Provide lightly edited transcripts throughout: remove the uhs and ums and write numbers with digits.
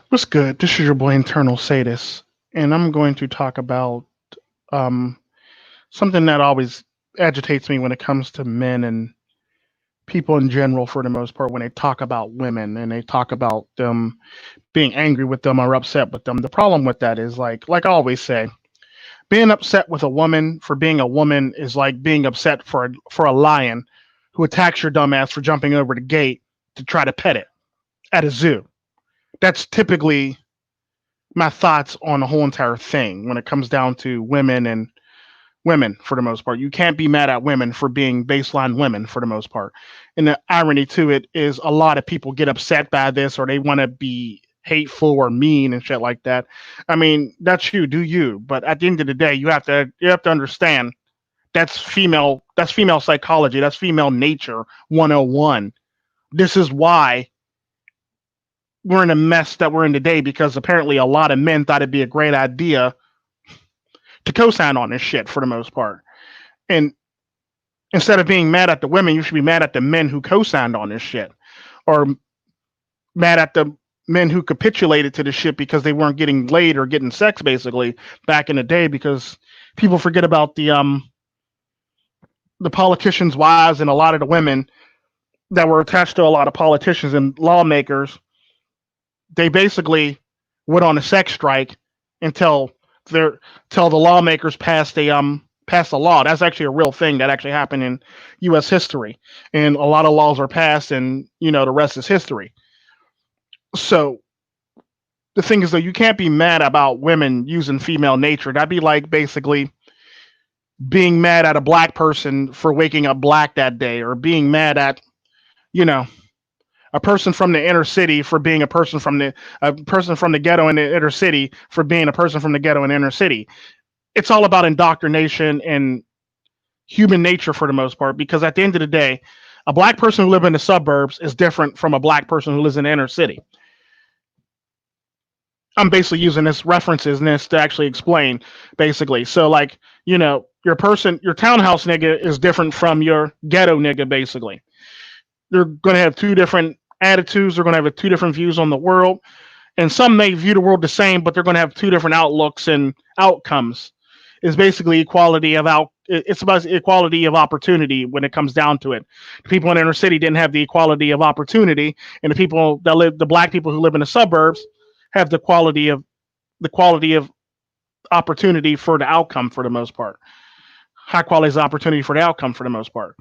What's good? This is your boy Internal Sadist, and I'm going to talk about um, something that always agitates me when it comes to men and people in general, for the most part, when they talk about women and they talk about them being angry with them or upset with them. The problem with that is like I always say, being upset with a woman for being a woman is like being upset for a lion who attacks your dumbass for jumping over the gate to try to pet it at a zoo. That's typically my thoughts on the whole entire thing when it comes down to women and women for the most part. You can't be mad at women for being baseline women for the most part. And the irony to it is a lot of people get upset by this or they want to be hateful or mean and shit like that. I mean, that's you, do you. But at the end of the day, you have to understand that's female psychology, that's female nature 101. This is why we're in a mess that we're in today because apparently a lot of men thought it'd be a great idea to co-sign on this shit for the most part. And instead of being mad at the women, you should be mad at the men who co-signed on this shit, or mad at the men who capitulated to the shit because they weren't getting laid or getting sex basically back in the day. Because people forget about the politicians' wives and a lot of the women that were attached to a lot of politicians and lawmakers. They basically went on a sex strike until their till the lawmakers passed a law. That's actually a real thing that actually happened in U.S. history, and a lot of laws are passed, and the rest is history. So the thing is, though, you can't be mad about women using female nature. That'd be like basically being mad at a black person for waking up black that day, or being mad at you know a person from the inner city for being a person from the ghetto in the inner city for being a person from the ghetto in the inner city. It's all about indoctrination and human nature for the most part. Because at the end of the day, a black person who lives in the suburbs is different from a black person who lives in the inner city. I'm basically using this references and this to actually explain basically. So like, your townhouse nigga is different from your ghetto nigga basically. They're going to have two different attitudes. They're going to have two different views on the world. And some may view the world the same, but they're going to have two different outlooks and outcomes. It's basically equality of out. It's about equality of opportunity when it comes down to it. The people in the inner city didn't have the equality of opportunity, and the black people who live in the suburbs, have the quality of opportunity for the outcome for the most part. High quality is opportunity for the outcome for the most part.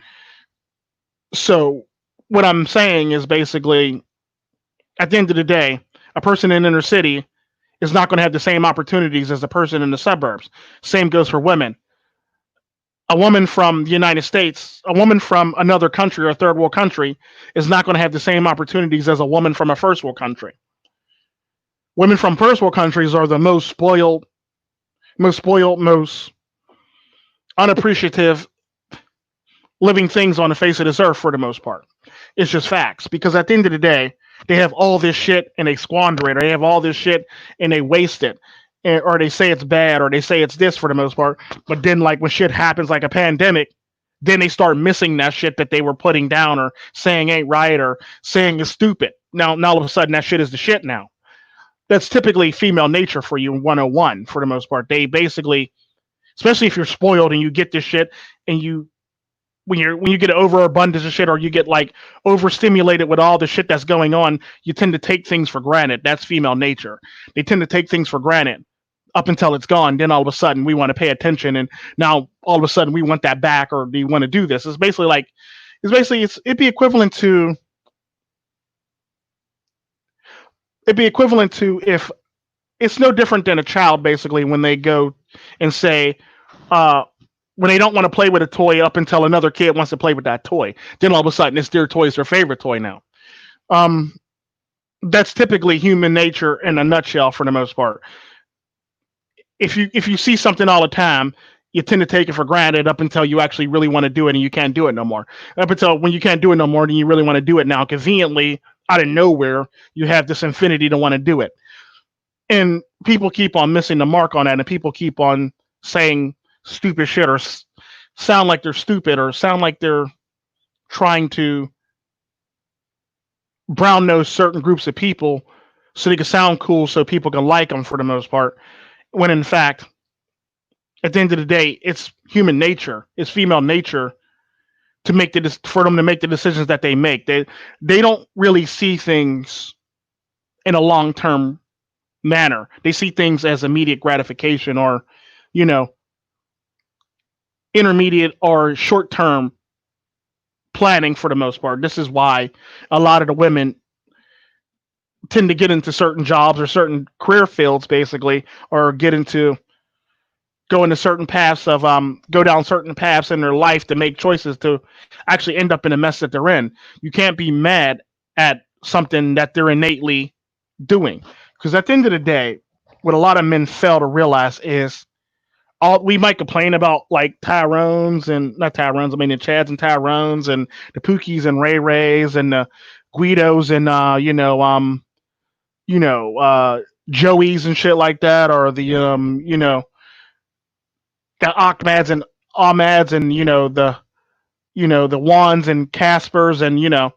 So what I'm saying is basically, at the end of the day, a person in the inner city is not going to have the same opportunities as a person in the suburbs. Same goes for women. A woman from the United States, a woman from another country or a third world country is not going to have the same opportunities as a woman from a first world country. Women from first world countries are the most unappreciative living things on the face of this earth for the most part. It's just facts. Because at the end of the day, they have all this shit and they squander it, or they have all this shit and they waste it. Or they say it's bad, or they say it's this for the most part. But then, like, when shit happens, like a pandemic, then they start missing that shit that they were putting down or saying ain't right or saying is stupid. Now all of a sudden, that shit is the shit now. That's typically female nature for you 101 for the most part. They basically, especially if you're spoiled and you get this shit and when you get overabundance of shit, or you get like overstimulated with all the shit that's going on, you tend to take things for granted. That's female nature. They tend to take things for granted up until it's gone. Then all of a sudden we want to pay attention, and now all of a sudden we want that back, or do you want to do this? It'd be equivalent to if it's no different than a child basically when they go and say, uh when they don't want to play with a toy up until another kid wants to play with that toy. Then all of a sudden it's their toy is their favorite toy now. Um, that's typically human nature in a nutshell for the most part. If you see something all the time, you tend to take it for granted up until you actually really want to do it and you can't do it no more. Up until when you can't do it no more, then you really want to do it now. Conveniently, out of nowhere, you have this infinity to want to do it. And people keep on missing the mark on that, and people keep on saying stupid shit, or sound like they're stupid, or sound like they're trying to brown nose certain groups of people so they can sound cool, so people can like them for the most part. When in fact, at the end of the day, it's human nature, it's female nature to make for them to make the decisions that they make. They don't really see things in a long term manner. They see things as immediate gratification, or you know, intermediate or short term planning for the most part. This is why a lot of the women tend to get into certain jobs or certain career fields, basically, or go into certain paths of go down certain paths in their life to make choices to actually end up in the mess that they're in. You can't be mad at something that they're innately doing, because at the end of the day, what a lot of men fail to realize is, all we might complain about, like Tyrones and not Tyrones, I mean the Chads and Tyrones and the Pookies and Ray Rays and the Guidos and Joeys and shit like that, or the the Ahmads and Ahmads and the Wands and Caspers and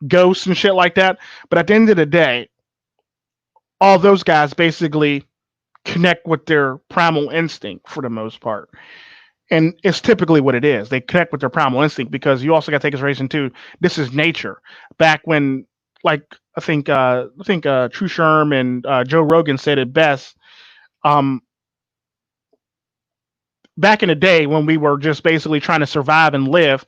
Ghosts and shit like that. But at the end of the day, all those guys basically connect with their primal instinct for the most part. And it's typically what it is. They connect with their primal instinct, because you also got to take consideration too. This is nature. Back when, like I think True Sherm and Joe Rogan said it best. Um, Back in the day when we were just basically trying to survive and live,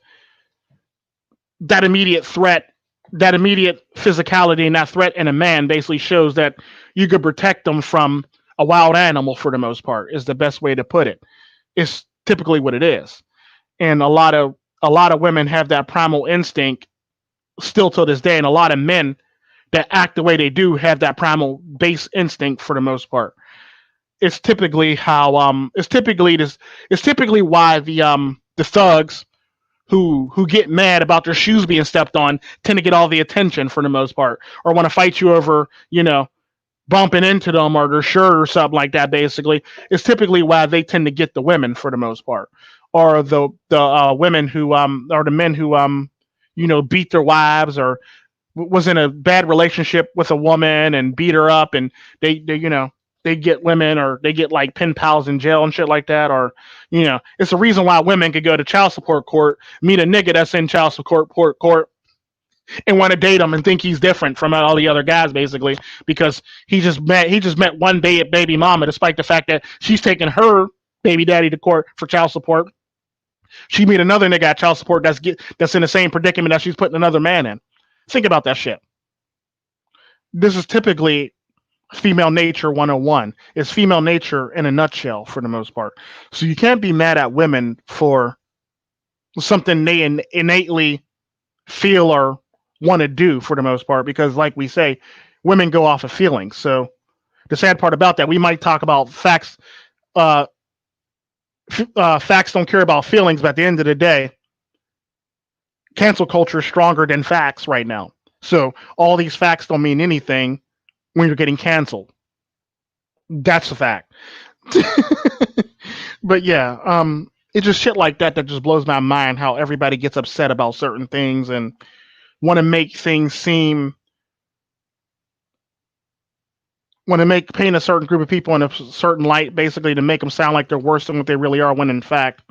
that immediate threat, that immediate physicality, and that threat in a man basically shows that you could protect them from a wild animal for the most part. Is the best way to put it. It's typically what it is, and a lot of women have that primal instinct still to this day, and a lot of men that act the way they do have that primal base instinct for the most part. It's typically how it's typically why the thugs who get mad about their shoes being stepped on tend to get all the attention for the most part, or want to fight you over bumping into them or their shirt or something like that. Basically, it's typically why they tend to get the women for the most part, or the women who or the men who beat their wives, or was in a bad relationship with a woman and beat her up, and they get women, or they get like pen pals in jail and shit like that, or it's the reason why women could go to child support court, meet a nigga that's in child support court, and want to date him and think he's different from all the other guys, basically, because he just met one baby mama, despite the fact that she's taking her baby daddy to court for child support. She meet another nigga at child support that's in the same predicament that she's putting another man in. Think about that shit. This is typically female nature 101. It's female nature in a nutshell for the most part. So you can't be mad at women for something they innately feel or want to do for the most part, because like we say, women go off of feelings. So the sad part about that, we might talk about facts. Facts don't care about feelings, but at the end of the day, cancel culture is stronger than facts right now. So all these facts don't mean anything when you're getting canceled. That's a fact. But yeah, it's just shit like that just blows my mind, how everybody gets upset about certain things and want to make things seem, want to paint a certain group of people in a certain light, basically to make them sound like they're worse than what they really are, when in fact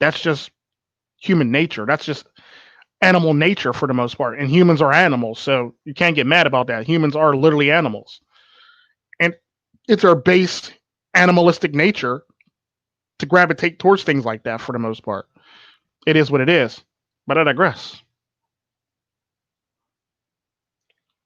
that's just human nature. That's just animal nature for the most part, and humans are animals, so you can't get mad about that. Humans are literally animals, and it's our base animalistic nature to gravitate towards things like that for the most part. It is what it is, but I digress.